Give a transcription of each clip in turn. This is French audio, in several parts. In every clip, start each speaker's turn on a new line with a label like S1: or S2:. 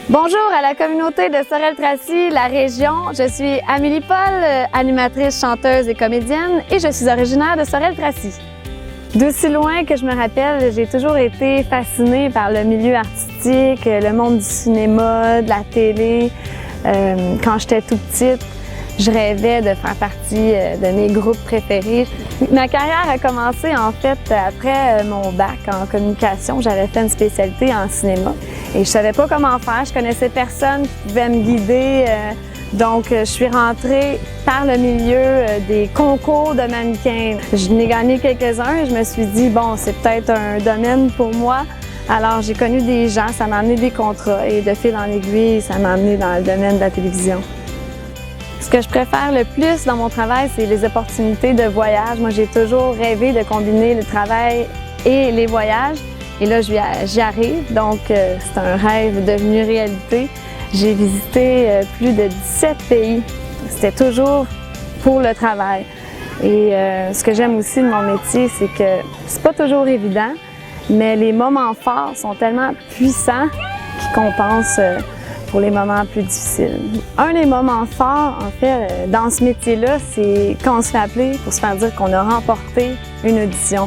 S1: Bonjour à la communauté de Sorel-Tracy, la région. Je suis Amélie Paul, animatrice, chanteuse et comédienne, et je suis originaire de Sorel-Tracy. D'aussi loin que je me rappelle, j'ai toujours été fascinée par le milieu artistique, le monde du cinéma, de la télé. Quand j'étais toute petite, je rêvais de faire partie de mes groupes préférés. Ma carrière a commencé en fait après mon bac en communication. J'avais fait une spécialité en cinéma et je savais pas comment faire. Je connaissais personne qui pouvait me guider. Donc, je suis rentrée par le milieu des concours de mannequins. Je n'ai gagné quelques-uns et je me suis dit, bon, c'est peut-être un domaine pour moi. Alors, j'ai connu des gens, ça m'a amené des contrats et de fil en aiguille, ça m'a amené dans le domaine de la télévision. Ce que je préfère le plus dans mon travail, c'est les opportunités de voyage. Moi, j'ai toujours rêvé de combiner le travail et les voyages. Et là, j'y arrive. Donc, c'est un rêve devenu réalité. J'ai visité plus de 17 pays. C'était toujours pour le travail. Et ce que j'aime aussi de mon métier, c'est que c'est pas toujours évident, mais les moments forts sont tellement puissants qu'ils compensent pour les moments plus difficiles. Un des moments forts, en fait, dans ce métier-là, c'est quand on se fait appeler pour se faire dire qu'on a remporté une audition.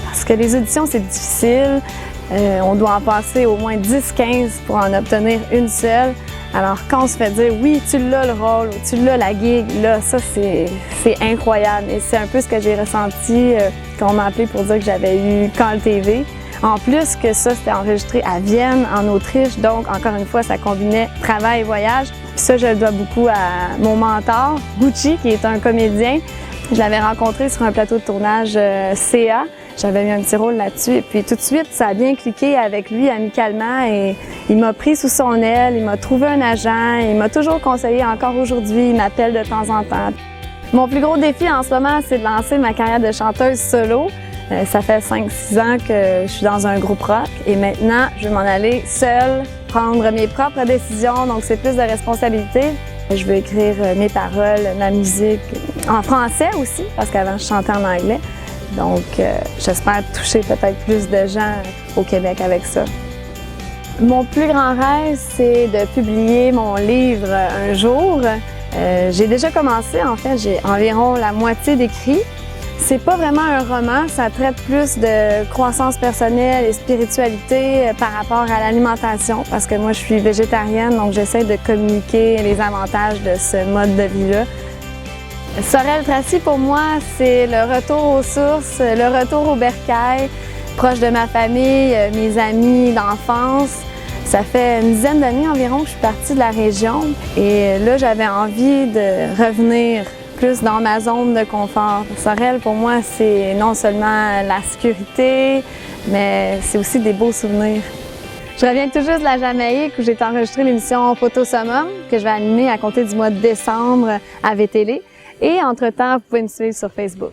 S1: Parce que les auditions, c'est difficile. On doit en passer au moins 10-15 pour en obtenir une seule. Alors, quand on se fait dire « oui, tu l'as le rôle » ou « tu l'as la gig », là, ça, c'est incroyable. Et c'est un peu ce que j'ai ressenti quand on m'a appelé pour dire que j'avais eu Call TV. En plus que ça, c'était enregistré à Vienne, en Autriche. Donc, encore une fois, ça combinait travail et voyage. Puis ça, je le dois beaucoup à mon mentor, Gucci, qui est un comédien. Je l'avais rencontré sur un plateau de tournage CA. J'avais eu un petit rôle là-dessus et puis tout de suite, ça a bien cliqué avec lui amicalement et il m'a pris sous son aile, il m'a trouvé un agent, il m'a toujours conseillé, encore aujourd'hui, il m'appelle de temps en temps. Mon plus gros défi en ce moment, c'est de lancer ma carrière de chanteuse solo. Ça fait 5-6 ans que je suis dans un groupe rock et maintenant, je vais m'en aller seule, prendre mes propres décisions, donc c'est plus de responsabilité. Je veux écrire mes paroles, ma musique en français aussi, parce qu'avant, je chantais en anglais. Donc, j'espère toucher peut-être plus de gens au Québec avec ça. Mon plus grand rêve, c'est de publier mon livre un jour. J'ai déjà commencé, en fait, j'ai environ la moitié d'écrit. C'est pas vraiment un roman, ça traite plus de croissance personnelle et spiritualité par rapport à l'alimentation, parce que moi, je suis végétarienne, donc j'essaie de communiquer les avantages de ce mode de vie-là. Sorel-Tracy, pour moi, c'est le retour aux sources, le retour au bercail, proche de ma famille, mes amis d'enfance. Ça fait une dizaine d'années environ que je suis partie de la région et là, j'avais envie de revenir plus dans ma zone de confort. Sorel, pour moi, c'est non seulement la sécurité, mais c'est aussi des beaux souvenirs. Je reviens tout juste de la Jamaïque où j'ai enregistré l'émission Photo Summum que je vais animer à compter du mois de décembre à VTL. Et entre-temps, vous pouvez me suivre sur Facebook.